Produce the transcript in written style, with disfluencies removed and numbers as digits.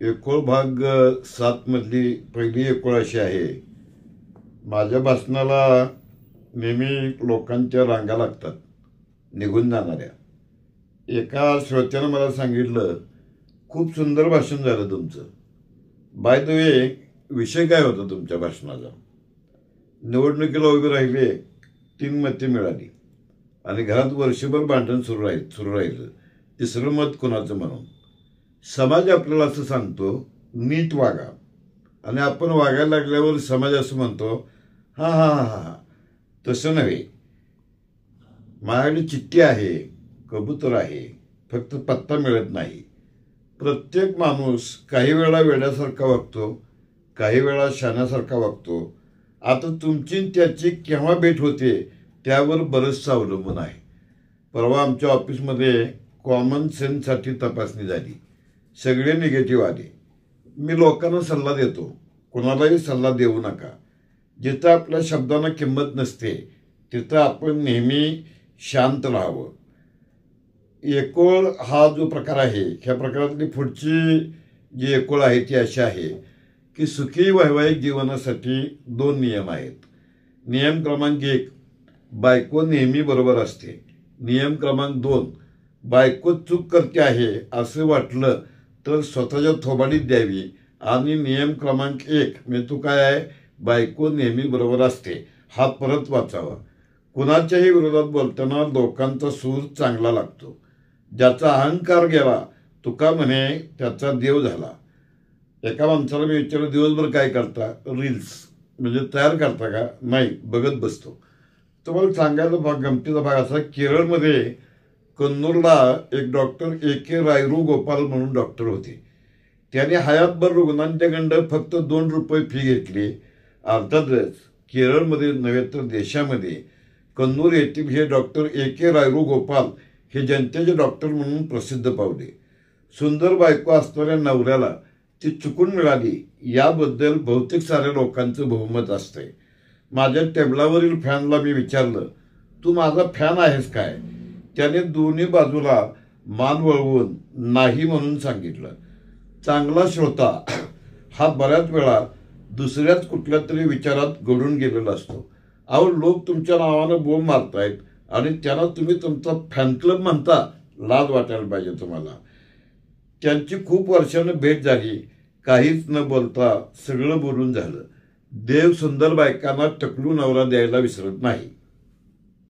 एकोळ भाग 7 मधली पहिली एकोळ अशी आहे, माझ्या भाषणाला नेहमी लोकांच्या रांगा लागतात निघून जाणाऱ्या. एका श्रोत्यानं मला सांगितलं, खूप सुंदर भाषण झालं तुमचं. बाय द वे, विषय काय होता तुमच्या भाषणाचा? निवडणुकीला उभे राहिले, 3 मते मिळाली आणि घरात वर्षभर भांडण सुरू राहिलं. तिसरं मत कुणाचं म्हणून. समाज आपल्याला असं सांगतो, नीट वागा, आणि आपण वागायला लागल्यावर समाज असं म्हणतो, हा हा हा हा. तसं नव्हे. माझ्याकडे चिठ्ठी आहे, कबूतर आहे, फक्त पत्ता मिळत नाही. प्रत्येक माणूस काही वेळा वेड्यासारखा वागतो, काही वेळा शहाण्यासारखा वागतो. आता तुमची त्याची केव्हा भेट होते त्यावर बरंचसं अवलंबून आहे. परवा आमच्या ऑफिसमध्ये कॉमन सेन्ससाठी तपासणी झाली. सगळे निगेटिव्ह आले. मी लोकांना सल्ला देतो, कोणालाही सल्ला देऊ नका. जिथं आपल्या शब्दांना किंमत नसते तिथं आपण नेहमी शांत राहावं. एकोळ हा जो प्रकार आहे, ह्या प्रकारातली पुढची जी एकोळ आहे ती अशी आहे की सुखी वैवाहिक जीवनासाठी 2 नियम आहेत. नियम क्रमांक 1, बायको नेहमी बरोबर असते. नियम क्रमांक 2, बायको चूक करते आहे असं वाटलं तर स्वतःच्या थोबाडीत द्यावी. आणि नियम क्रमांक 1 म्हणजे तो काय आहे, बायको नेहमी बरोबर असते हा परत वाचावा. कुणाच्याही विरोधात बोलताना लोकांचा सूर चांगला लागतो. ज्याचा अहंकार गेला तुका म्हणे त्याचा देव झाला. एका माणसाला मी विचारलं, दिवसभर काय करता? रील्स. म्हणजे तयार करता का? नाही, बघत बसतो. तुम्हाला सांगायचा गमतीचा भाग असा, केरळमध्ये कन्नूरला एक डॉक्टर A.K. रायरू गोपाल म्हणून डॉक्टर होते. त्याने हयातभर रुग्णांच्याकडं फक्त 2 रुपये फी घेतली. अर्थातच केरळमध्ये नव्हे तर देशामध्ये कन्नूर येथील हे डॉक्टर A.K. रायरू गोपाल हे जनतेचे डॉक्टर म्हणून प्रसिद्ध पावले. सुंदर बायको असणाऱ्या नवऱ्याला ती चुकून मिळाली याबद्दल बहुतेक साऱ्या लोकांचं बहुमत असतंय. माझ्या टेबलावरील फॅनला मी विचारलं, तू माझा फॅन आहेस काय? त्याने दोन्ही बाजूला मान वळवून नाही म्हणून सांगितलं. चांगला श्रोता हा बऱ्याच वेळा दुसऱ्याच कुठल्या तरी विचारात गढून गेलेला असतो. अहो, लोक तुमच्या नावानं बोंब मारतायत आणि त्यांना तुम्ही तुमचा फॅन क्लब म्हणता. लाज वाटायला पाहिजे तुम्हाला. त्यांची खूप वर्षानं भेट झाली. काहीच न बोलता सगळं बोलून झालं. देव सुंदर बायकांना टकलू नवरा द्यायला विसरत नाही.